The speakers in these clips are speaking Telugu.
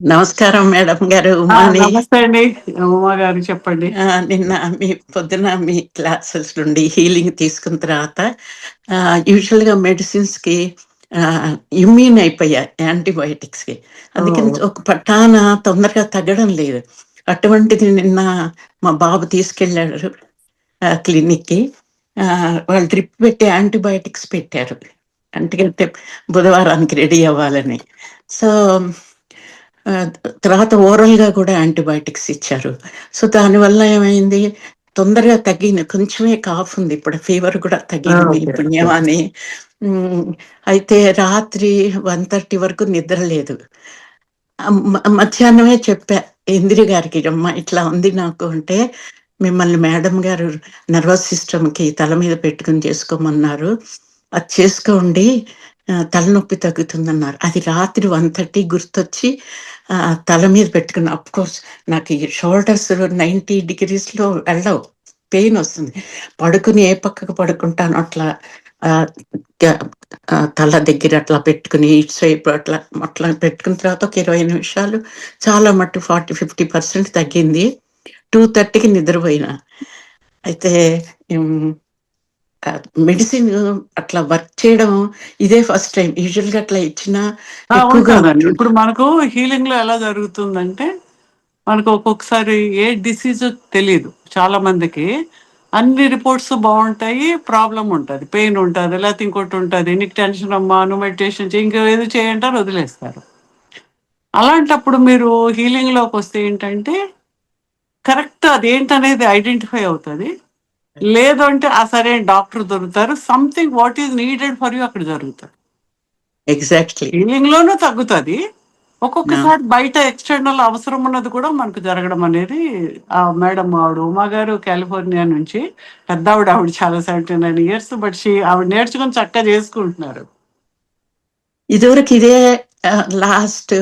నమస్కారం మేడం గారు. ఉమాని. నమస్తే అండి. ఉమా గారు చెప్పండి. నిన్న పొద్దున మీ క్లాసెస్ నుండి హీలింగ్ తీసుకున్న తర్వాత యూజువల్‌గా మెడిసిన్స్‌కి ఇమ్యూన్ అయిపోయా యాంటీబయోటిక్స్‌కి. అందుకని ఓహ్! ఒక పట్టాన తొందరగా తగ్గడం లేదు. అటువంటిది నిన్న మా బాబు తీసుకెళ్ళాడు క్లినిక్‌కి. వాళ్ళు డ్రిప్ పెట్టి యాంటీబయోటిక్స్ పెట్టారు. ఎందుకంటే బుధవారానికి రెడీ అవ్వాలని. సో ఆహ్, తర్వాత ఓరల్‌గా కూడా యాంటీబయాటిక్స్ ఇచ్చారు. సో, దానివల్ల ఏమైంది, తొందరగా తగ్గింది. కొంచెమే కాఫ్ ఉంది. ఇప్పుడు ఫీవర్ కూడా తగ్గింది ఓకే. ఓకే. పుణ్యమాని. హ్మ్. అయితే రాత్రి 1:30 వరకు నిద్ర లేదు. మధ్యాహ్నమే చెప్పా ఇందిర గారికి, "అమ్మ ఇట్లా ఉంది నాకు" అంటే, "మిమ్మల్ని మేడం గారు నర్వస్ సిస్టమ్‌కి తల మీద పెట్టుకొని చేసుకోమన్నారు. అది చేసుకోండి. తలనొప్పి తగ్గుతుందన్నారు." అది రాత్రి 1:30 గుర్తొచ్చి తల మీద పెట్టుకున్నా. అఫ్‌కోర్స్ నాకు ఈ షోల్డర్స్ 90 డిగ్రీస్‌లో వెళ్ళవు. పెయినొస్తుంది. పడుకుని ఏ పక్కకు పడుకుంటానో అట్లా ఆహ్, గ తల దగ్గర అట్లా పెట్టుకుని ఇటు వైపు అట్లా, అట్లా పెట్టుకున్న తర్వాత ఒక 20 నిమిషాలు చాలా మట్టుకు 40, 50% తగ్గింది. 2:30కి నిద్రపోయినా. అయితే హ్మ్. మెడిసిన్ అట్లా వర్క్ చేయడం ఇదే ఫస్ట్ టైమ్. యూజువల్‌గా అట్లా ఇచ్చినా ఎక్కువగా ఉంటాదండి. ఉంటుండే. ఇప్పుడు మనకు హీలింగ్‌లో ఎలా జరుగుతుందంటే, మనకు ఒక్కొక్కసారి ఏ డిసీజో తెలీదు. చాలా మందికి అన్ని రిపోర్ట్స్ బావుంటాయి. ప్రాబ్లమ్ ఉంటది. పెయిన్ ఉంటది. లేతే ఇంకోటి ఉంటది. నీకు టెన్షన్ అమ్మా, నువ్వు మెడిటేషన్ చెయి, ఇంకేదో చేయంటారు వదిలేస్తారు. అలాంటప్పుడు మీరు హీలింగ్‌లోకొస్తే ఏంటంటే, కరెక్ట్ అదేంటనేది ఐడెంటిఫై అవుతది. లేదు అంటే సరైన డాక్టర్ దొరుకుతారు. Something what is needed for you అక్కడ జరుగుతది. ఎగ్జాక్ట్‌లీ. హీలింగ్‌లోనూ తగ్గుతది. ఆ! ఒక్కొక్కసారి బయట ఎక్స్‌టర్నల్ అవసరం ఉన్నది కూడా మనకు జరగడం అనేది మేడం ఆవిడ ఉమా గారు కాలిఫోర్నియా నుంచి పెద్దావిడ. ఆవిడ చాలా 79 ఇయర్స్. బట్ ఆవిడ నేర్చుకొని చక్కగా చేసుకుంటున్నారు. ఇదివరకు ఇదే లాస్ట్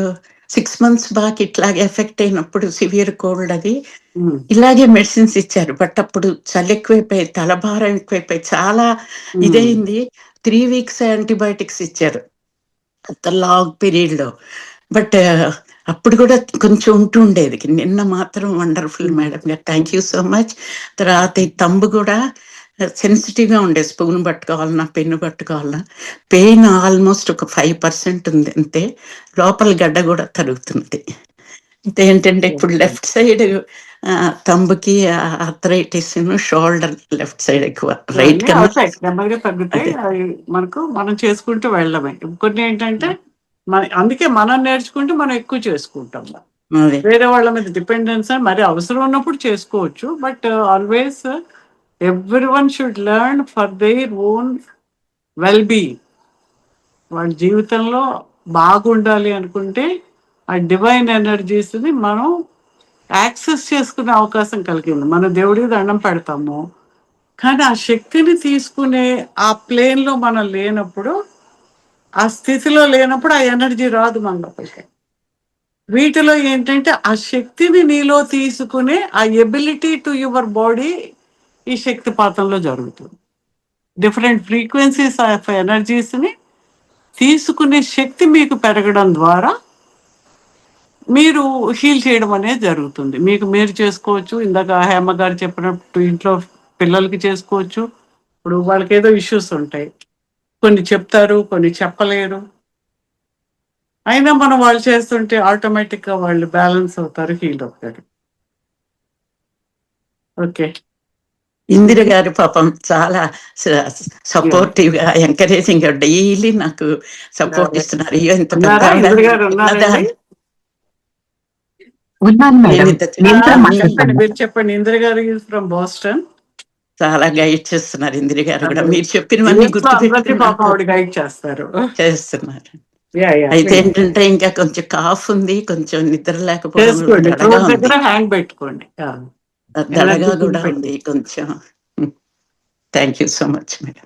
6 మంత్స్ బ్యాక్ ఇట్లాగే ఎఫెక్ట్ అయినప్పుడు సివియర్ కోల్డ్ అది. హ్మ్. ఇలాగే మెడిసిన్స్ ఇచ్చారు. బట్ అప్పుడు చలి ఎక్కువైపోయి, తలభారం ఎక్కువైపోయి చాలా హ్మ్. ఇదయింది. 3 వీక్స్ యాంటీబయోటిక్స్ ఇచ్చారు. అంత లాంగ్ పీరియడ్‌లో. బట్ అప్పుడు కూడా కొంచెం ఉంటూ ఉండేది. నిన్న మాత్రం వండర్‌ఫుల్ హ్మ్. మేడం గారు. Thank you so much. తర్వాత ఈ థంబ్ కూడా సెన్సిటివ్‌గా ఉండేది. స్పూన్ పట్టుకోవాలన్నా, పెన్ను పట్టుకోవాలన్నా. పెయిన్ ఆల్‌మోస్ట్ ఒక 5% ఉంది అంతే. లోపల గడ్డ కూడా తరుగుతుంది. ఏంటంటే ఇప్పుడు ఓకే. లెఫ్ట్ సైడ్ థంబ్‌కి ఆర్థరైటిస్‌ను, షోల్డర్ లెఫ్ట్ సైడ్ ఎక్కువ. రైట్ ఇవన్నీ కన్నా అవుతాయి. నెమ్మదిగా తగ్గుతాయి. అదే. అవి మనం చేసుకుంటూ వెళ్ళడమే. కొన్ని ఏంటంటే అందుకే మనం నేర్చుకుంటే మనం ఎక్కువ చేసుకుంటాం. అదే. వేరే వాళ్ళ మీద డిపెండెన్స్ మరి అవసరం ఉన్నప్పుడు చేసుకోవచ్చు. But always everyone should learn for their own well being. వాళ్ళ జీవితంలో బాగుండాలి అనుకుంటే ఆ డివైన్ ఎనర్జీస్‌ని మనం యాక్సెస్ చేసుకునే అవకాశం కలిగింది. మనం దేవుడికి దండం పెడతాము. కానీ ఆ శక్తిని తీసుకునే ఆ ప్లేన్‌లో మనం లేనప్పుడు, ఆ స్థితిలో లేనప్పుడు ఆ ఎనర్జీ రాదు మన లోపలికి. వీటిలో ఏంటంటే ఆ శక్తిని నీలో తీసుకునే ఆ ఎబిలిటీ టు యువర్ బాడీ ఈ శక్తిపాతంలో జరుగుతుంది. డిఫరెంట్ ఫ్రీక్వెన్సీస్ ఆఫ్ ఎనర్జీస్‌ని తీసుకునే శక్తి మీకు పెరగడం ద్వారా మీరు హీల్ చేయడం అనేది జరుగుతుంది. మీకు మీరు చేసుకోవచ్చు. ఇందాక హేమ గారు చెప్పినట్టు ఇంట్లో పిల్లలకి చేసుకోవచ్చు. ఇప్పుడు వాళ్ళకేదో ఇష్యూస్ ఉంటాయి. కొన్ని చెప్తారు, కొన్ని చెప్పలేరు. అయినా మనం వాళ్ళు చేస్తుంటే ఆటోమేటిక్‌గా వాళ్ళు బ్యాలెన్స్ అవుతారు, హీల్ అవుతారు. ఓకే. ఇందిర ఇది గారు పాపం చాలా స యాహ్! సపోర్టివ్‌గా, ఎంకరేజింగ్‌గా డైలీ నాకు సపోర్ట్ అదే. ఇస్తున్నారు. "అయ్యో! ఇంత ఉన్నారా? పెద్దావిడ ఇందిర నేను గారు ఉన్నారండి? చిన్నదాన్ని, ఉన్నాను మేడం. నేనింత నేను కూడా చెప్పండి. మాట్లాడతాను. మీరు చెప్పండి. ఇందిర గారు ఈస్ ఫ్రమ్ బోస్టన్. చాలా గైడ్ చేస్తున్నారు ఇందిర గారు గూడా. అదే. మీరు చెప్పినవన్నీ యూఎస్‌లో అందరిని గుర్తుపెట్టుకొని పాపం నాకు ఆవిడ గైడ్ చేస్తారు. చేస్తున్నారు. యాహ్! అయితే ప్లీజ్. ఏంటంటే ఇంకా కొంచెం కాఫ్ ఉంది. కొంచెం నిద్ర లేకపోవడం, చేసుకోండి. దడగా థ్రోట్ ఉంది. దగ్గర హ్యాండ్ పెట్టుకోండి. దడగా ఎనర్జీ గూడా పెట్టి. ఉంది కొంచెం. Thank you so much madam.